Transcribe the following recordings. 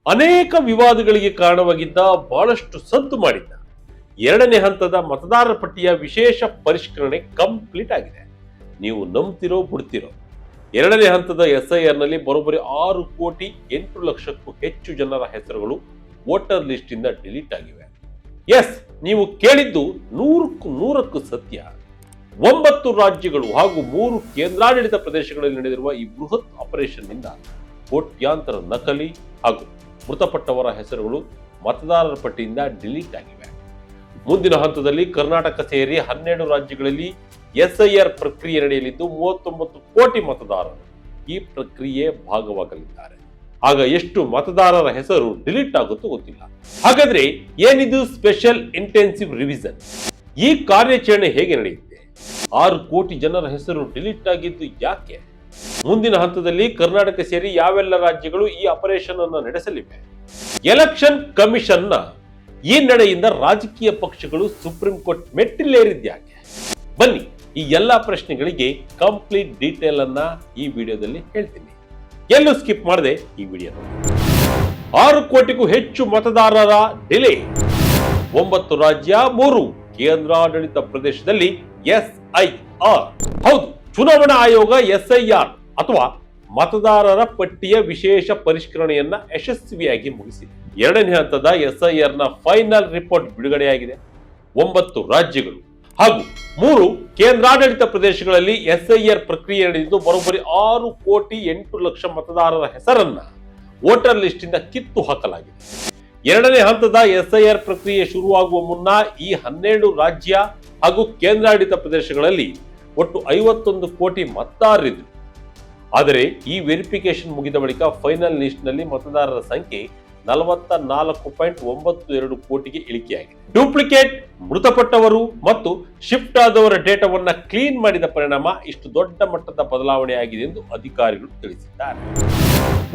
ಅನೇಕ ವಿವಾದಗಳಿಗೆ ಕಾರಣವಾಗಿದ್ದ, ಬಹಳಷ್ಟು ಸದ್ದು ಮಾಡಿದ್ದ ಎರಡನೇ ಹಂತದ ಮತದಾರರ ಪಟ್ಟಿಯ ವಿಶೇಷ ಪರಿಷ್ಕರಣೆ ಕಂಪ್ಲೀಟ್ ಆಗಿದೆ. ನೀವು ನಂಬ್ತಿರೋ ಬಿಡ್ತಿರೋ, ಎರಡನೇ ಹಂತದ SIR ನಲ್ಲಿ ಬರೋಬ್ಬರಿ 6,08,00,000ಕ್ಕೂ ಹೆಚ್ಚು ಜನರ ಹೆಸರುಗಳು ವೋಟರ್ ಲಿಸ್ಟ್ ಇಂದ ಡಿಲೀಟ್ ಆಗಿವೆ. ಎಸ್, ನೀವು ಕೇಳಿದ್ದು 100ಕ್ಕೂ ಸತ್ಯ. 9 ರಾಜ್ಯಗಳು ಹಾಗೂ 3 ಕೇಂದ್ರಾಡಳಿತ ಪ್ರದೇಶಗಳಲ್ಲಿ ನಡೆದಿರುವ ಈ ಬೃಹತ್ ಆಪರೇಷನ್ ನಿಂದ ಕೋಟ್ಯಾಂತರ ನಕಲಿ ಹಾಗೂ ಮೃತಪಟ್ಟವರ ಹೆಸರುಗಳು ಮತದಾರರ ಪಟ್ಟಿಯಿಂದ ಡಿಲೀಟ್ ಆಗಿವೆ. ಮುಂದಿನ ಹಂತದಲ್ಲಿ ಕರ್ನಾಟಕ ಸೇರಿ 12 ರಾಜ್ಯಗಳಲ್ಲಿ SIR ಪ್ರಕ್ರಿಯೆ ನಡೆಯಲಿದ್ದು 39 ಕೋಟಿ ಮತದಾರರು ಈ ಪ್ರಕ್ರಿಯೆ ಭಾಗವಾಗಲಿದ್ದಾರೆ. ಆಗ ಎಷ್ಟು ಮತದಾರರ ಹೆಸರು ಡಿಲೀಟ್ ಆಗುತ್ತೋ ಗೊತ್ತಿಲ್ಲ. ಹಾಗಾದ್ರೆ ಏನಿದು ಸ್ಪೆಷಲ್ ಇಂಟೆನ್ಸಿವ್ ರಿವಿಷನ್? ಈ ಕಾರ್ಯಾಚರಣೆ ಹೇಗೆ ನಡೆಯುತ್ತೆ? 6 ಕೋಟಿ ಜನರ ಹೆಸರು ಡಿಲೀಟ್ ಆಗಿದ್ದು ಯಾಕೆ? ಮುಂದಿನ ಹಂತದಲ್ಲಿ ಕರ್ನಾಟಕ ಸೇರಿ ಯಾವೆಲ್ಲ ರಾಜ್ಯಗಳು ಈ ಆಪರೇಷನ್ ಅನ್ನು ನಡೆಸಲಿವೆ? ಎಲೆಕ್ಷನ್ ಕಮಿಷನ್ ನ ಈ ನಡೆಯಿಂದ ರಾಜಕೀಯ ಪಕ್ಷಗಳು ಸುಪ್ರೀಂ ಕೋರ್ಟ್ ಮೆಟ್ಟಿಲೇರಿದ್ಯಾಕೆ? ಬನ್ನಿ, ಈ ಎಲ್ಲಾ ಪ್ರಶ್ನೆಗಳಿಗೆ ಕಂಪ್ಲೀಟ್ ಡೀಟೇಲ್ ಅನ್ನ ಈ ವಿಡಿಯೋದಲ್ಲಿ ಹೇಳ್ತೀನಿ. ಎಲ್ಲೂ ಸ್ಕಿಪ್ ಮಾಡದೆ ಈ ವಿಡಿಯೋ ನೋಡಿ. 6 ಕೋಟಿಗೂ ಹೆಚ್ಚು ಮತದಾರರ ಡಿಲೇ. 9 ರಾಜ್ಯ, 3 ಕೇಂದ್ರಾಡಳಿತ ಪ್ರದೇಶದಲ್ಲಿ SIR. ಹೌದು, ಚುನಾವಣಾ ಆಯೋಗ SIR ಅಥವಾ ಮತದಾರರ ಪಟ್ಟಿಯ ವಿಶೇಷ ಪರಿಷ್ಕರಣೆಯನ್ನ ಯಶಸ್ವಿಯಾಗಿ ಮುಗಿಸಿದೆ. ಎರಡನೇ ಹಂತದ SIR ನ ಫೈನಲ್ ರಿಪೋರ್ಟ್ ಬಿಡುಗಡೆಯಾಗಿದೆ. 9 ರಾಜ್ಯಗಳು ಹಾಗೂ 3 ಕೇಂದ್ರಾಡಳಿತ ಪ್ರದೇಶಗಳಲ್ಲಿ SIR ಪ್ರಕ್ರಿಯೆ ನಡೆದಿದ್ದು ಬರೋಬ್ಬರಿ 6,08,00,000 ಮತದಾರರ ಹೆಸರನ್ನ ವೋಟರ್ ಲಿಸ್ಟ್ ಇಂದ ಕಿತ್ತು ಹಾಕಲಾಗಿದೆ. ಎರಡನೇ ಹಂತದ SIR ಪ್ರಕ್ರಿಯೆ ಶುರುವಾಗುವ ಮುನ್ನ ಈ 12 ರಾಜ್ಯ ಹಾಗೂ ಕೇಂದ್ರಾಡಳಿತ ಪ್ರದೇಶಗಳಲ್ಲಿ ಒಟ್ಟು 51 ಕೋಟಿ ಮತದಾರರಿದ್ದರು. ಆದರೆ ಈ ವೆರಿಫಿಕೇಶನ್ ಮುಗಿದ ಬಳಿಕ ಫೈನಲ್ ಲಿಸ್ಟ್ ನಲ್ಲಿ ಮತದಾರರ ಸಂಖ್ಯೆ 44.92 ಕೋಟಿಗೆ ಇಳಿಕೆಯಾಗಿದೆ. ಡೂಪ್ಲಿಕೇಟ್, ಮೃತಪಟ್ಟವರು ಮತ್ತು ಶಿಫ್ಟ್ ಆದವರ ಡೇಟಾವನ್ನ ಕ್ಲೀನ್ ಮಾಡಿದ ಪರಿಣಾಮ ಇಷ್ಟು ದೊಡ್ಡ ಮಟ್ಟದ ಬದಲಾವಣೆ ಆಗಿದೆ ಎಂದು ಅಧಿಕಾರಿಗಳು ತಿಳಿಸಿದ್ದಾರೆ.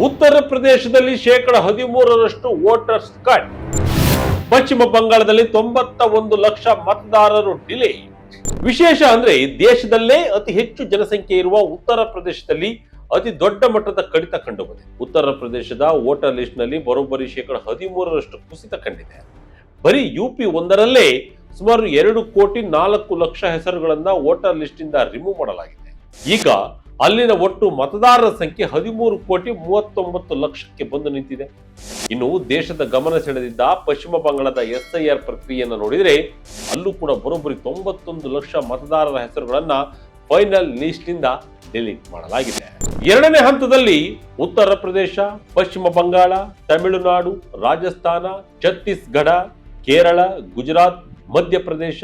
ಉತ್ತರ ಪ್ರದೇಶದಲ್ಲಿ 13% ವೋಟರ್ಸ್ ಕಟ್. ಪಶ್ಚಿಮ ಬಂಗಾಳದಲ್ಲಿ 91 ಲಕ್ಷ ಮತದಾರರು ಡಿಲೇ. ವಿಶೇಷ ಅಂದ್ರೆ ದೇಶದಲ್ಲೇ ಅತಿ ಹೆಚ್ಚು ಜನಸಂಖ್ಯೆ ಇರುವ ಉತ್ತರ ಪ್ರದೇಶದಲ್ಲಿ ಅತಿ ದೊಡ್ಡ ಮಟ್ಟದ ಕಡಿತ ಕಂಡು ಬಂದಿದೆ. ಉತ್ತರ ಪ್ರದೇಶದ ವೋಟರ್ ಲಿಸ್ಟ್ ನಲ್ಲಿ ಬರೋಬ್ಬರಿ 13% ಕುಸಿತ ಕಂಡಿದೆ. ಬರೀ UP ಒಂದರಲ್ಲೇ ಸುಮಾರು 2,04,00,000 ಹೆಸರುಗಳನ್ನ ವೋಟರ್ ಲಿಸ್ಟ್ ಇಂದ ರಿಮೂವ್ ಮಾಡಲಾಗಿದೆ. ಈಗ ಅಲ್ಲಿನ ಒಟ್ಟು ಮತದಾರರ ಸಂಖ್ಯೆ 13,39,00,000ಕ್ಕೆ ಬಂದು ನಿಂತಿದೆ. ಇನ್ನು ದೇಶದ ಗಮನ ಸೆಳೆದಿದ್ದ ಪಶ್ಚಿಮ ಬಂಗಾಳದ SIR ಪ್ರಕ್ರಿಯೆಯನ್ನು ನೋಡಿದರೆ ಅಲ್ಲೂ ಕೂಡ ಬರೋಬ್ಬರಿ 91 ಲಕ್ಷ ಮತದಾರರ ಹೆಸರುಗಳನ್ನ ಫೈನಲ್ ಲಿಸ್ಟ್ ಇಂದ ಡಿಲೀಟ್ ಮಾಡಲಾಗಿದೆ. ಎರಡನೇ ಹಂತದಲ್ಲಿ ಉತ್ತರ ಪ್ರದೇಶ, ಪಶ್ಚಿಮ ಬಂಗಾಳ, ತಮಿಳುನಾಡು, ರಾಜಸ್ಥಾನ, ಛತ್ತೀಸ್ಗಢ, ಕೇರಳ, ಗುಜರಾತ್, ಮಧ್ಯಪ್ರದೇಶ,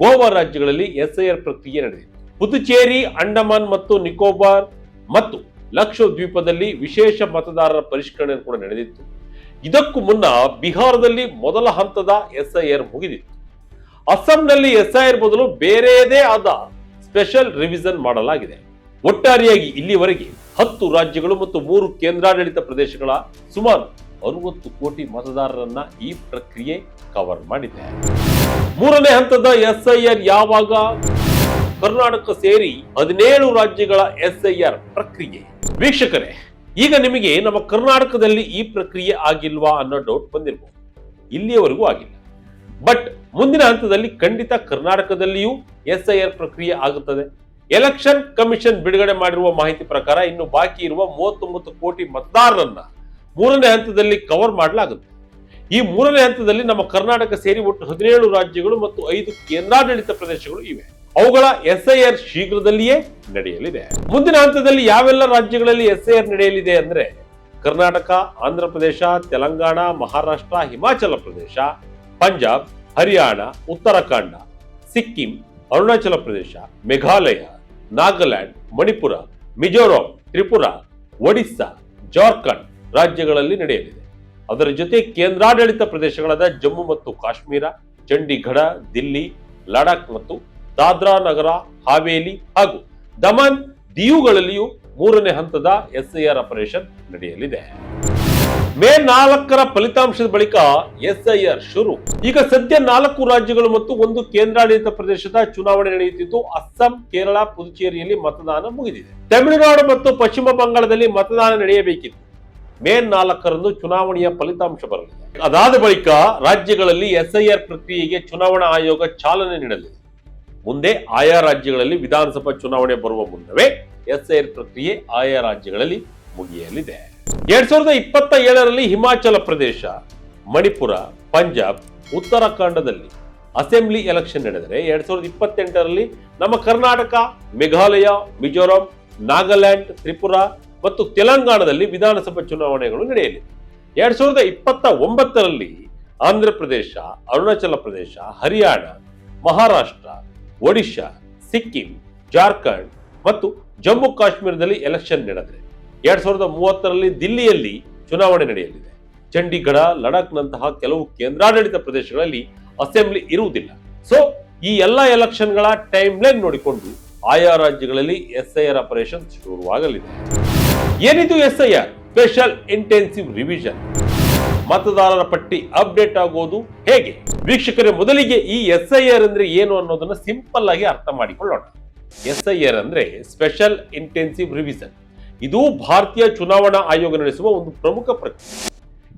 ಗೋವಾ ರಾಜ್ಯಗಳಲ್ಲಿ SIR ಪ್ರಕ್ರಿಯೆ ನಡೆದಿದೆ. ಪುದುಚೇರಿ, ಅಂಡಮಾನ್ ಮತ್ತು ನಿಕೋಬಾರ್ ಮತ್ತು ಲಕ್ಷದ್ವೀಪದಲ್ಲಿ ವಿಶೇಷ ಮತದಾರರ ಪರಿಷ್ಕರಣೆ ಕೂಡ ನಡೆದಿತ್ತು. ಇದಕ್ಕೂ ಮುನ್ನ ಬಿಹಾರದಲ್ಲಿ ಮೊದಲ ಹಂತದ SIR ಮುಗಿದಿತ್ತು. ಅಸ್ಸಾಂನಲ್ಲಿ SIR ಬದಲು ಬೇರೆಯದೇ ಆದ ಸ್ಪೆಷಲ್ ರಿವಿಷನ್ ಮಾಡಲಾಗಿದೆ. ಒಟ್ಟಾರೆಯಾಗಿ ಇಲ್ಲಿವರೆಗೆ 10 ರಾಜ್ಯಗಳು ಮತ್ತು 3 ಕೇಂದ್ರಾಡಳಿತ ಪ್ರದೇಶಗಳ ಸುಮಾರು 60 ಕೋಟಿ ಮತದಾರರನ್ನ ಈ ಪ್ರಕ್ರಿಯೆ ಕವರ್ ಮಾಡಿದೆ. ಮೂರನೇ ಹಂತದ SIR ಯಾವಾಗ? ಕರ್ನಾಟಕ ಸೇರಿ 17 ರಾಜ್ಯಗಳ SIR ಪ್ರಕ್ರಿಯೆ. ವೀಕ್ಷಕರೇ, ಈಗ ನಿಮಗೆ ನಮ್ಮ ಕರ್ನಾಟಕದಲ್ಲಿ ಈ ಪ್ರಕ್ರಿಯೆ ಆಗಿಲ್ವಾ ಅನ್ನೋ ಡೌಟ್ ಬಂದಿರಬಹುದು. ಇಲ್ಲಿಯವರೆಗೂ ಆಗಿಲ್ಲ. ಬಟ್ ಮುಂದಿನ ಹಂತದಲ್ಲಿ ಖಂಡಿತ ಕರ್ನಾಟಕದಲ್ಲಿಯೂ SIR ಪ್ರಕ್ರಿಯೆ ಆಗುತ್ತದೆ. ಎಲೆಕ್ಷನ್ ಕಮಿಷನ್ ಬಿಡುಗಡೆ ಮಾಡಿರುವ ಮಾಹಿತಿ ಪ್ರಕಾರ ಇನ್ನು ಬಾಕಿ ಇರುವ 39 ಕೋಟಿ ಮತದಾರರನ್ನ ಮೂರನೇ ಹಂತದಲ್ಲಿ ಕವರ್ ಮಾಡಲಾಗುತ್ತೆ. ಈ ಮೂರನೇ ಹಂತದಲ್ಲಿ ನಮ್ಮ ಕರ್ನಾಟಕ ಸೇರಿ ಒಟ್ಟು 17 ರಾಜ್ಯಗಳು ಮತ್ತು 5 ಕೇಂದ್ರಾಡಳಿತ ಪ್ರದೇಶಗಳು ಇವೆ. ಅವುಗಳ SIR ಶೀಘ್ರದಲ್ಲಿಯೇ ನಡೆಯಲಿದೆ. ಮುಂದಿನ ಹಂತದಲ್ಲಿ ಯಾವೆಲ್ಲ ರಾಜ್ಯಗಳಲ್ಲಿ SIR ನಡೆಯಲಿದೆ ಅಂದ್ರೆ ಕರ್ನಾಟಕ, ಆಂಧ್ರ ಪ್ರದೇಶ, ತೆಲಂಗಾಣ, ಮಹಾರಾಷ್ಟ್ರ, ಹಿಮಾಚಲ ಪ್ರದೇಶ, ಪಂಜಾಬ್, ಹರಿಯಾಣ, ಉತ್ತರಾಖಂಡ, ಸಿಕ್ಕಿಂ, ಅರುಣಾಚಲ ಪ್ರದೇಶ, ಮೇಘಾಲಯ, ನಾಗಾಲ್ಯಾಂಡ್, ಮಣಿಪುರ, ಮಿಜೋರಾಂ, ತ್ರಿಪುರಾ, ಒಡಿಸ್ಸಾ, ಜಾರ್ಖಂಡ್ ರಾಜ್ಯಗಳಲ್ಲಿ ನಡೆಯಲಿದೆ. ಅದರ ಜೊತೆ ಕೇಂದ್ರಾಡಳಿತ ಪ್ರದೇಶಗಳಾದ ಜಮ್ಮು ಮತ್ತು ಕಾಶ್ಮೀರ, ಚಂಡೀಗಢ, ದಿಲ್ಲಿ, ಲಡಾಖ್ ಮತ್ತು ದಾದ್ರಾ ನಗರ ಹಾವೇಲಿ ಹಾಗೂ ದಮನ್ ದಿಯುಗಳಲ್ಲಿಯೂ ಮೂರನೇ ಹಂತದ SIR ಆಪರೇಷನ್ ನಡೆಯಲಿದೆ. ಮೇ 4ರ ಫಲಿತಾಂಶದ ಬಳಿಕ SIR ಶುರು. ಈಗ ಸದ್ಯ 4 ರಾಜ್ಯಗಳು ಮತ್ತು 1 ಕೇಂದ್ರಾಡಳಿತ ಪ್ರದೇಶದ ಚುನಾವಣೆ ನಡೆಯುತ್ತಿದ್ದು ಅಸ್ಸಾಂ, ಕೇರಳ, ಪುದುಚೇರಿಯಲ್ಲಿ ಮತದಾನ ಮುಗಿದಿದೆ. ತಮಿಳುನಾಡು ಮತ್ತು ಪಶ್ಚಿಮ ಬಂಗಾಳದಲ್ಲಿ ಮತದಾನ ನಡೆಯಬೇಕಿತ್ತು. ಮೇ 4ರಂದು ಚುನಾವಣೆಯ ಫಲಿತಾಂಶ ಬರಲಿದೆ. ಅದಾದ ಬಳಿಕ ರಾಜ್ಯಗಳಲ್ಲಿ SIR ಪ್ರಕ್ರಿಯೆಗೆ ಚುನಾವಣಾ ಆಯೋಗ ಚಾಲನೆ ನೀಡಲಿದೆ. ಮುಂದೆ ಆಯಾ ರಾಜ್ಯಗಳಲ್ಲಿ ವಿಧಾನಸಭಾ ಚುನಾವಣೆ ಬರುವ ಮುನ್ನವೇ SIR ಪ್ರಕ್ರಿಯೆ ಆಯಾ ರಾಜ್ಯಗಳಲ್ಲಿ ಮುಗಿಯಲಿದೆ. 2027ರಲ್ಲಿ ಹಿಮಾಚಲ ಪ್ರದೇಶ, ಮಣಿಪುರ, ಪಂಜಾಬ್, ಉತ್ತರಾಖಂಡದಲ್ಲಿ ಅಸೆಂಬ್ಲಿ ಎಲೆಕ್ಷನ್ ನಡೆದರೆ 2028ರಲ್ಲಿ ನಮ್ಮ ಕರ್ನಾಟಕ, ಮೇಘಾಲಯ, ಮಿಜೋರಾಂ, ನಾಗಾಲ್ಯಾಂಡ್, ತ್ರಿಪುರಾ ಮತ್ತು ತೆಲಂಗಾಣದಲ್ಲಿ ವಿಧಾನಸಭಾ ಚುನಾವಣೆಗಳು ನಡೆಯಲಿವೆ. 2029ರಲ್ಲಿ ಆಂಧ್ರ ಪ್ರದೇಶ, ಅರುಣಾಚಲ ಪ್ರದೇಶ, ಹರಿಯಾಣ, ಮಹಾರಾಷ್ಟ್ರ, ಒಡಿಶಾ, ಸಿಕ್ಕಿಂ, ಜಾರ್ಖಂಡ್ ಮತ್ತು ಜಮ್ಮು ಕಾಶ್ಮೀರದಲ್ಲಿ ಎಲೆಕ್ಷನ್ ನಡೆದರೆ 2030ರಲ್ಲಿ ದಿಲ್ಲಿಯಲ್ಲಿ ಚುನಾವಣೆ ನಡೆಯಲಿದೆ. ಚಂಡೀಗಢ, ಲಡಾಖ್ನಂತಹ ಕೆಲವು ಕೇಂದ್ರಾಡಳಿತ ಪ್ರದೇಶಗಳಲ್ಲಿ ಅಸೆಂಬ್ಲಿ ಇರುವುದಿಲ್ಲ. ಸೊ ಈ ಎಲ್ಲ ಎಲೆಕ್ಷನ್ಗಳ ಟೈಮ್ ಲೈನ್ ನೋಡಿಕೊಂಡು ಆಯಾ ರಾಜ್ಯಗಳಲ್ಲಿ SIR ಆಪರೇಷನ್ ಶುರುವಾಗಲಿದೆ. ಏನಿದು SIR? Special intensive revision. ಮತದಾರರ ಪಟ್ಟಿ ಅಪ್ಡೇಟ್ ಆಗೋದು ಹೇಗೆ? ವೀಕ್ಷಕರೇ, ಮೊದಲಿಗೆ ಈ SIR ಅಂದ್ರೆ ಏನು ಅನ್ನೋದನ್ನ ಸಿಂಪಲ್ ಆಗಿ ಅರ್ಥ ಮಾಡಿಕೊಳ್ಳೋಣ. SIR ಅಂದ್ರೆ ಸ್ಪೆಷಲ್ ಇಂಟೆನ್ಸಿವ್ ರಿವಿಷನ್. ಇದು ಭಾರತೀಯ ಚುನಾವಣಾ ಆಯೋಗ ನಡೆಸುವ ಒಂದು ಪ್ರಮುಖ ಪ್ರಕ್ರಿಯೆ.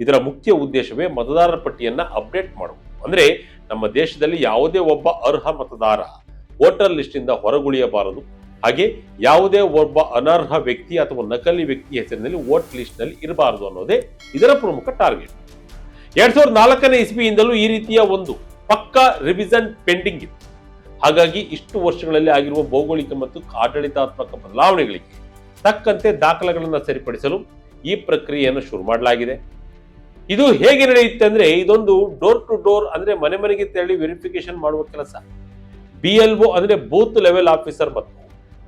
ಇದರ ಮುಖ್ಯ ಉದ್ದೇಶವೇ ಮತದಾರರ ಪಟ್ಟಿಯನ್ನ ಅಪ್ಡೇಟ್ ಮಾಡುವುದು. ಅಂದ್ರೆ ನಮ್ಮ ದೇಶದಲ್ಲಿ ಯಾವುದೇ ಒಬ್ಬ ಅರ್ಹ ಮತದಾರ ವೋಟರ್ ಲಿಸ್ಟ್ ಇಂದ ಹೊರಗುಳಿಯಬಾರದು. ಹಾಗೆ ಯಾವುದೇ ಒಬ್ಬ ಅನರ್ಹ ವ್ಯಕ್ತಿ ಅಥವಾ ನಕಲಿ ವ್ಯಕ್ತಿ ಹೆಸರಿನಲ್ಲಿ ವೋಟ್ ಲಿಸ್ಟ್ ನಲ್ಲಿ ಇರಬಾರದು ಅನ್ನೋದೇ ಇದರ ಪ್ರಮುಖ ಟಾರ್ಗೆಟ್. 2004ನೇ ಇಸ್ವಿಯಿಂದಲೂ ಈ ರೀತಿಯ ಒಂದು ಪಕ್ಕಾ ರಿವಿಷನ್ ಪೆಂಡಿಂಗ್ ಇತ್ತು. ಹಾಗಾಗಿ ಇಷ್ಟು ವರ್ಷಗಳಲ್ಲಿ ಆಗಿರುವ ಭೌಗೋಳಿಕ ಮತ್ತು ಆಡಳಿತಾತ್ಮಕ ಬದಲಾವಣೆಗಳಿಗೆ ತಕ್ಕಂತೆ ದಾಖಲೆಗಳನ್ನು ಸರಿಪಡಿಸಲು ಈ ಪ್ರಕ್ರಿಯೆಯನ್ನು ಶುರು ಮಾಡಲಾಗಿದೆ. ಇದು ಹೇಗೆ ನಡೆಯುತ್ತೆ ಅಂದ್ರೆ, ಇದೊಂದು ಡೋರ್ ಟು ಡೋರ್ ಅಂದ್ರೆ ಮನೆ ಮನೆಗೆ ತೆರಳಿ ವೆರಿಫಿಕೇಶನ್ ಮಾಡುವ ಕೆಲಸ. BLO ಅಂದ್ರೆ ಬೂತ್ ಲೆವೆಲ್ ಆಫೀಸರ್ ಮತ್ತು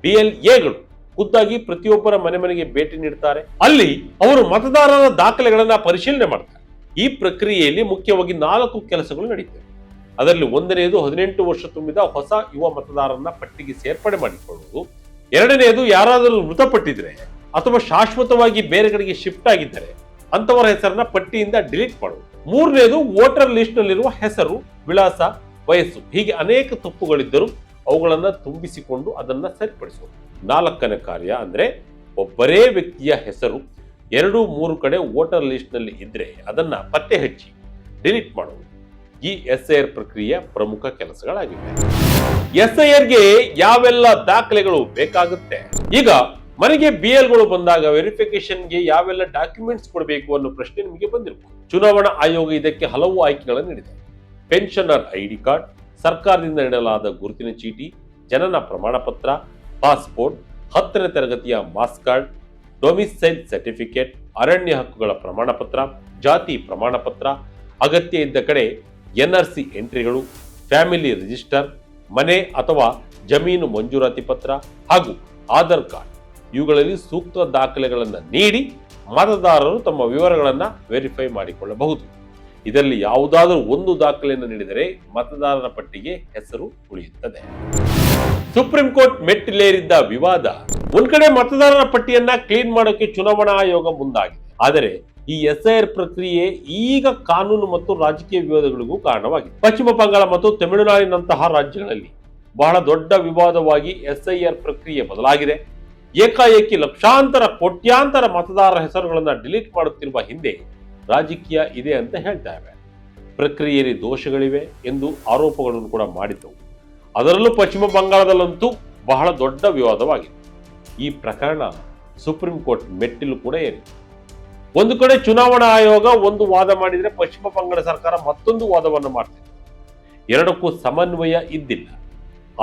BLAಗಳು ಖುದ್ದಾಗಿ ಪ್ರತಿಯೊಬ್ಬರ ಮನೆ ಮನೆಗೆ ಭೇಟಿ ನೀಡುತ್ತಾರೆ. ಅಲ್ಲಿ ಅವರು ಮತದಾರರ ದಾಖಲೆಗಳನ್ನ ಪರಿಶೀಲನೆ ಮಾಡ್ತಾರೆ. ಈ ಪ್ರಕ್ರಿಯೆಯಲ್ಲಿ ಮುಖ್ಯವಾಗಿ 4 ಕೆಲಸಗಳು ನಡೆಯುತ್ತವೆ. ಅದರಲ್ಲಿ ಒಂದನೆಯದು 18 ವರ್ಷ ತುಂಬಿದ ಹೊಸ ಯುವ ಮತದಾರರನ್ನ ಪಟ್ಟಿಗೆ ಸೇರ್ಪಡೆ ಮಾಡಿಕೊಳ್ಳುವುದು. ಎರಡನೆಯದು ಯಾರಾದರೂ ಮೃತಪಟ್ಟಿದ್ರೆ ಅಥವಾ ಶಾಶ್ವತವಾಗಿ ಬೇರೆ ಕಡೆಗೆ ಶಿಫ್ಟ್ ಆಗಿದ್ದರೆ ಅಂತವರ ಹೆಸರನ್ನ ಪಟ್ಟಿಯಿಂದ ಡಿಲೀಟ್ ಮಾಡುವುದು. ಮೂರನೇದು ವೋಟರ್ ಲಿಸ್ಟ್ ನಲ್ಲಿರುವ ಹೆಸರು, ವಿಳಾಸ, ವಯಸ್ಸು ಹೀಗೆ ಅನೇಕ ತಪ್ಪುಗಳಿದ್ದರೂ ಅವುಗಳನ್ನ ತುಂಬಿಸಿಕೊಂಡು ಅದನ್ನ ಸರಿಪಡಿಸುವುದು. 4ನೇ ಕಾರ್ಯ ಅಂದ್ರೆ ಒಬ್ಬರೇ ವ್ಯಕ್ತಿಯ ಹೆಸರು 2-3 ಕಡೆ ವೋಟರ್ ಲಿಸ್ಟ್ ನಲ್ಲಿ ಇದ್ರೆ ಅದನ್ನ ಪತ್ತೆ ಹಚ್ಚಿ ಡಿಲೀಟ್ ಮಾಡುವುದು. ಈ SIR ಪ್ರಕ್ರಿಯೆಯ ಪ್ರಮುಖ ಕೆಲಸಗಳಾಗಿವೆ. SIRಗೆ ಯಾವೆಲ್ಲ ದಾಖಲೆಗಳು ಬೇಕಾಗುತ್ತೆ? ಈಗ ಮನೆಗೆ BLಗಳು ಬಂದಾಗ ವೆರಿಫಿಕೇಶನ್ಗೆ ಯಾವೆಲ್ಲ ಡಾಕ್ಯುಮೆಂಟ್ಸ್ ಕೊಡಬೇಕು ಅನ್ನೋ ಪ್ರಶ್ನೆ ನಿಮಗೆ ಬಂದಿರಬಹುದು. ಚುನಾವಣಾ ಆಯೋಗ ಇದಕ್ಕೆ ಹಲವು ಆಯ್ಕೆಗಳನ್ನು ನೀಡಿದೆ. ಪೆನ್ಷನರ್ ID ಕಾರ್ಡ್, ಸರ್ಕಾರದಿಂದ ನೀಡಲಾದ ಗುರುತಿನ ಚೀಟಿ, ಜನನ ಪ್ರಮಾಣ ಪತ್ರ, ಪಾಸ್ಪೋರ್ಟ್, 10ನೇ ತರಗತಿಯ ಮಾರ್ಕ್ಸ್ ಕಾರ್ಡ್, ಡೊಮಿಸೈಲ್ ಸರ್ಟಿಫಿಕೇಟ್, ಅರಣ್ಯ ಹಕ್ಕುಗಳ ಪ್ರಮಾಣ ಪತ್ರ, ಜಾತಿ ಪ್ರಮಾಣ ಪತ್ರ, ಅಗತ್ಯ ಇದ್ದ ಕಡೆ NRC ಎಂಟ್ರಿಗಳು, ಫ್ಯಾಮಿಲಿ ರಿಜಿಸ್ಟರ್, ಮನೆ ಅಥವಾ ಜಮೀನು ಮಂಜೂರಾತಿ ಪತ್ರ ಹಾಗೂ ಆಧಾರ್ ಕಾರ್ಡ್ ಇವುಗಳಲ್ಲಿ ಸೂಕ್ತ ದಾಖಲೆಗಳನ್ನು ನೀಡಿ ಮತದಾರರು ತಮ್ಮ ವಿವರಗಳನ್ನು ವೆರಿಫೈ ಮಾಡಿಕೊಳ್ಳಬಹುದು. ಇದರಲ್ಲಿ ಯಾವುದಾದರೂ ಒಂದು ದಾಖಲೆಯನ್ನು ನೀಡಿದರೆ ಮತದಾರರ ಪಟ್ಟಿಗೆ ಹೆಸರು ಉಳಿಯುತ್ತದೆ. ಸುಪ್ರೀಂ ಕೋರ್ಟ್ ಮೆಟ್ಟಿಲೇರಿದ್ದ ವಿವಾದ. ಒಂದ್ ಕಡೆ ಮತದಾರರ ಪಟ್ಟಿಯನ್ನ ಕ್ಲೀನ್ ಮಾಡೋಕೆ ಚುನಾವಣಾ ಆಯೋಗ ಮುಂದಾಗಿದೆ. ಆದರೆ ಈ SIR ಪ್ರಕ್ರಿಯೆ ಈಗ ಕಾನೂನು ಮತ್ತು ರಾಜಕೀಯ ವಿವಾದಗಳಿಗೂ ಕಾರಣವಾಗಿದೆ. ಪಶ್ಚಿಮ ಬಂಗಾಳ ಮತ್ತು ತಮಿಳುನಾಡಿನಂತಹ ರಾಜ್ಯಗಳಲ್ಲಿ ಬಹಳ ದೊಡ್ಡ ವಿವಾದವಾಗಿ SIR ಪ್ರಕ್ರಿಯೆ ಬದಲಾಗಿದೆ. ಏಕಾಏಕಿ ಲಕ್ಷಾಂತರ ಕೋಟ್ಯಾಂತರ ಮತದಾರರ ಹೆಸರುಗಳನ್ನ ಡಿಲೀಟ್ ಮಾಡುತ್ತಿರುವ ಹಿಂದೆ ರಾಜಕೀಯ ಇದೆ ಅಂತ ಹೇಳ್ತಾರೆ. ಪ್ರಕ್ರಿಯೆಯಲ್ಲಿ ದೋಷಗಳಿವೆ ಎಂದು ಆರೋಪಗಳನ್ನು ಕೂಡ ಮಾಡಿದ್ದವು. ಅದರಲ್ಲೂ ಪಶ್ಚಿಮ ಬಂಗಾಳದಲ್ಲಂತೂ ಬಹಳ ದೊಡ್ಡ ವಿವಾದವಾಗಿದೆ. ಈ ಪ್ರಕರಣ ಸುಪ್ರೀಂ ಕೋರ್ಟ್ ಮೆಟ್ಟಿಲು ಕೂಡ ಏರಿದೆ. ಒಂದು ಕಡೆ ಚುನಾವಣಾ ಆಯೋಗ ಒಂದು ವಾದ ಮಾಡಿದರೆ ಪಶ್ಚಿಮ ಬಂಗಾಳ ಸರ್ಕಾರ ಮತ್ತೊಂದು ವಾದವನ್ನು ಮಾಡ್ತಿದೆ. ಎರಡಕ್ಕೂ ಸಮನ್ವಯ ಇದ್ದಿಲ್ಲ.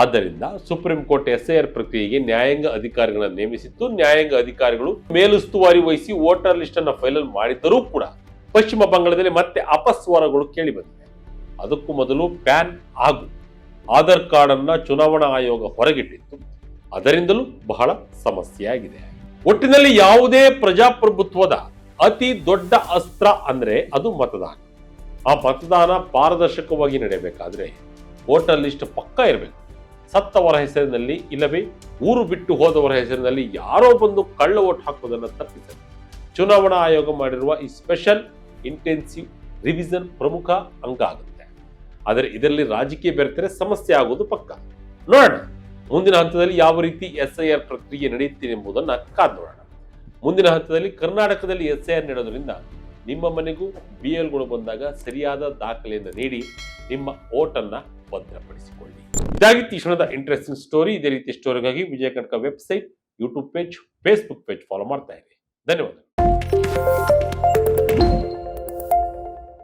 ಆದ್ದರಿಂದ ಸುಪ್ರೀಂ ಕೋರ್ಟ್ SIR ಪ್ರಕ್ರಿಯೆಗೆ ನ್ಯಾಯಾಂಗ ಅಧಿಕಾರಿಗಳನ್ನು ನೇಮಿಸಿತ್ತು. ನ್ಯಾಯಾಂಗ ಅಧಿಕಾರಿಗಳು ಮೇಲುಸ್ತುವಾರಿ ವಹಿಸಿ ವೋಟರ್ ಲಿಸ್ಟ್ ಅನ್ನು ಫೈನಲ್ ಮಾಡಿದ್ದರೂ ಕೂಡ ಪಶ್ಚಿಮ ಬಂಗಾಳದಲ್ಲಿ ಮತ್ತೆ ಅಪಸ್ವರಗಳು ಕೇಳಿ ಬಂದಿವೆ. ಅದಕ್ಕೂ ಮೊದಲು ಪ್ಯಾನ್ ಹಾಗೂ ಆಧಾರ್ ಕಾರ್ಡ್ ಅನ್ನ ಚುನಾವಣಾ ಆಯೋಗ ಹೊರಗಿಟ್ಟಿತ್ತು. ಅದರಿಂದಲೂ ಬಹಳ ಸಮಸ್ಯೆಯಾಗಿದೆ. ಒಟ್ಟಿನಲ್ಲಿ ಯಾವುದೇ ಪ್ರಜಾಪ್ರಭುತ್ವದ ಅತಿ ದೊಡ್ಡ ಅಸ್ತ್ರ ಅಂದ್ರೆ ಅದು ಮತದಾನ. ಆ ಮತದಾನ ಪಾರದರ್ಶಕವಾಗಿ ನಡೆಯಬೇಕಾದ್ರೆ ವೋಟರ್ ಲಿಸ್ಟ್ ಪಕ್ಕಾ ಇರಬೇಕು. ಸತ್ತವರ ಹೆಸರಿನಲ್ಲಿ ಇಲ್ಲವೇ ಊರು ಬಿಟ್ಟು ಹೋದವರ ಹೆಸರಿನಲ್ಲಿ ಯಾರೋ ಬಂದು ಕಳ್ಳ ಓಟ್ ಹಾಕೋದನ್ನು ತಪ್ಪಿಸಲು ಚುನಾವಣಾ ಆಯೋಗ ಮಾಡಿರುವ ಈ ಸ್ಪೆಷಲ್ ಇಂಟೆನ್ಸಿವ್ ರಿವಿಷನ್ ಪ್ರಮುಖ ಅಂಗ ಆಗುತ್ತೆ. ಆದರೆ ಇದರಲ್ಲಿ ರಾಜಕೀಯ ಬೆರೆತರೆ ಸಮಸ್ಯೆ ಆಗೋದು ಪಕ್ಕ. ನೋಡೋಣ ಮುಂದಿನ ಹಂತದಲ್ಲಿ ಯಾವ ರೀತಿ SIR ಪ್ರಕ್ರಿಯೆ ನಡೆಯುತ್ತೆ ಎಂಬುದನ್ನು ಕಾದು ನೋಡೋಣ. ಮುಂದಿನ ಹಂತದಲ್ಲಿ ಕರ್ನಾಟಕದಲ್ಲಿ SIR ನೀಡೋದ್ರಿಂದ ನಿಮ್ಮ ಮನೆಗೂ BLಗಳು ಬಂದಾಗ ಸರಿಯಾದ ದಾಖಲೆಯನ್ನು ನೀಡಿ ನಿಮ್ಮ ಓಟನ್ನ ಭದ್ರಪಡಿಸಿಕೊಳ್ಳಿ. ಇದಾಗಿತ್ತು ಈ ಕ್ಷಣದ ಇಂಟ್ರೆಸ್ಟಿಂಗ್ ಸ್ಟೋರಿ. ಇದೇ ರೀತಿ ಸ್ಟೋರಿಗಾಗಿ Vijaya Karnataka website, YouTube page, Facebook page follow ಮಾಡ್ತಾ ಇರಿ. ಧನ್ಯವಾದ.